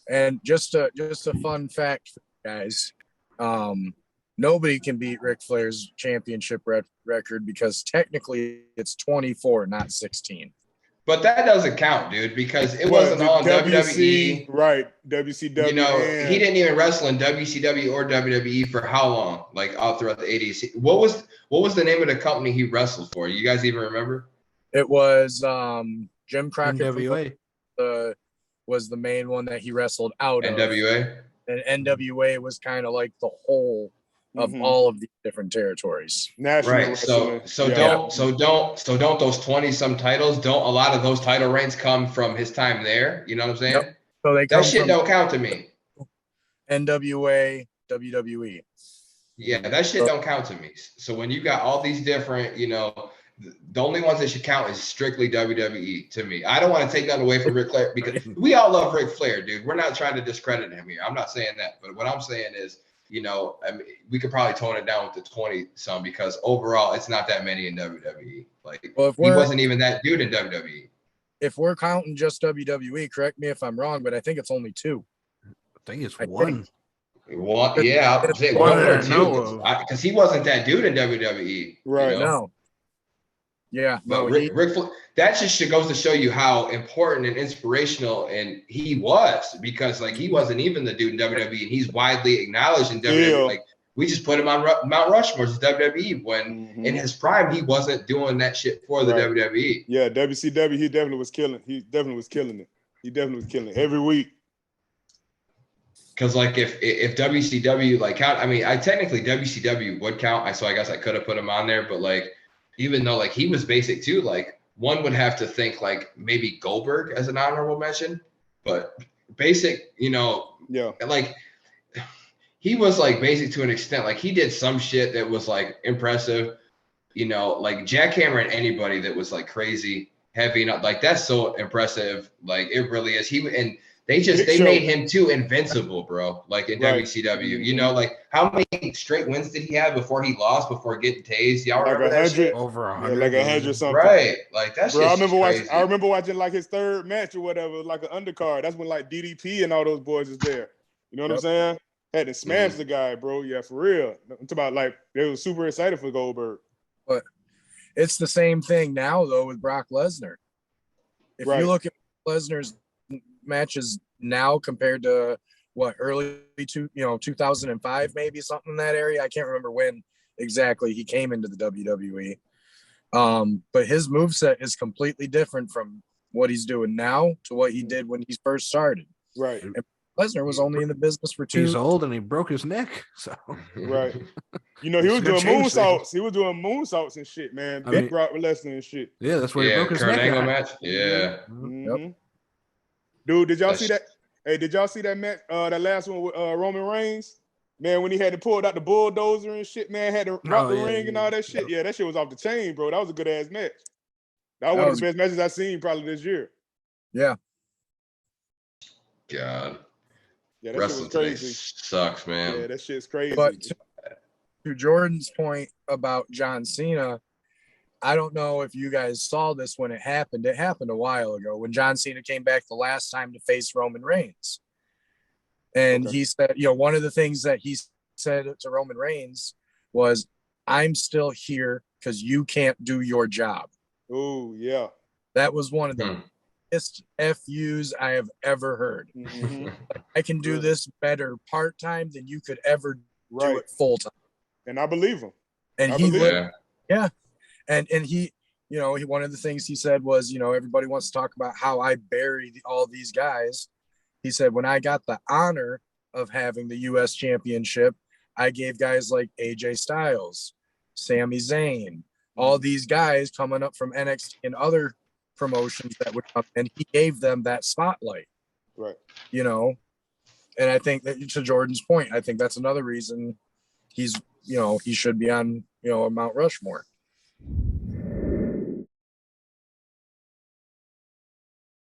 And just a fun fact for you guys. Nobody can beat Ric Flair's championship record because technically it's 24, not 16. But that doesn't count, dude, because it wasn't all in WWE. Right, WCW. You know, he didn't even wrestle in WCW or WWE for how long? Like all throughout the 80s. What was the name of the company he wrestled for? You guys even remember? It was Jim Crockett NWA. Was the main one that he wrestled out NWA? of. And NWA was kind of like the whole of all of the different territories. National right. So don't those 20 some titles, don't a lot of those title reigns come from his time there? You know what I'm saying? Yep. So that shit don't count to me. NWA, WWE. Yeah, that shit don't count to me. So when you got all these different, you know, the only ones that should count is strictly WWE to me. I don't want to take that away from Ric Flair because we all love Ric Flair, dude. We're not trying to discredit him here. I'm not saying that. But what I'm saying is, you know, I mean, we could probably tone it down with the 20 some because overall it's not that many in WWE. Like, he wasn't even that dude in WWE. If we're counting just WWE, correct me if I'm wrong, but I think it's only 2. I think it's one. Yeah, I'll say one or two because he wasn't that dude in WWE. Right. You know? No. Yeah. But Ric Flair, that just goes to show you how important and inspirational and he was because like he wasn't even the dude in WWE and he's widely acknowledged in WWE. Yeah. Like we just put him on Mount Rushmore as WWE when in his prime he wasn't doing that shit for the WWE. Yeah, WCW, he definitely was killing. He definitely was killing it every week. Because like if WCW like count, I mean, I technically WCW would count. So I guess I could have put him on there, but like even though like he was basic too, like one would have to think like maybe Goldberg as an honorable mention, but basic, you know, like he was like basic to an extent. Like he did some shit that was like impressive, you know, like jackhammering anybody that was like crazy heavy, not like that's so impressive. Like it really is. They made him too invincible, bro. Like in WCW, you know, like how many straight wins did he have before he lost, before getting tased? Y'all remember that shit? Over 100. Like 100 something. Right. Like that's I remember watching like his third match or whatever, like an undercard. That's when like DDP and all those boys was there. You know what I'm saying? Had to smash the guy, bro. Yeah, for real. I'm talking about like they were super excited for Goldberg. But it's the same thing now though with Brock Lesnar. If you look at Lesnar's matches now compared to early 2005, maybe something in that area. I can't remember when exactly he came into the WWE. But his moveset is completely different from what he's doing now to what he did when he first started. Right. And Lesnar was only in the business for 2. He's old and he broke his neck. So right. You know, he was doing moonsaults. He was doing moonsaults and shit, man. Big Brock Lesnar and shit. Yeah, that's where he broke his neck. Angle match. Yeah. Dude, did y'all see that? Hey, did y'all see that match? That last one with Roman Reigns? Man, when he had to pull out the bulldozer and shit, man, had to rock the ring and all that shit. Yeah, that shit was off the chain, bro. That was a good ass match. That was one of the best matches I've seen probably this year. Yeah. God. Yeah, that wrestling shit was crazy. Sucks, man. Yeah, that shit's crazy. But to Jordan's point about John Cena, I don't know if you guys saw this when it happened. It happened a while ago when John Cena came back the last time to face Roman Reigns. And he said, you know, one of the things that he said to Roman Reigns was, I'm still here because you can't do your job. Oh, yeah. That was one of the biggest FUs I have ever heard. I can do this better part-time than you could ever do it full-time. And I believe him. And And he, you know, one of the things he said was, you know, everybody wants to talk about how I bury all these guys. He said, when I got the honor of having the U.S. championship, I gave guys like AJ Styles, Sami Zayn, all these guys coming up from NXT and other promotions that would come, and he gave them that spotlight. Right. You know, and I think that to Jordan's point, I think that's another reason he's, you know, he should be on, you know, Mount Rushmore.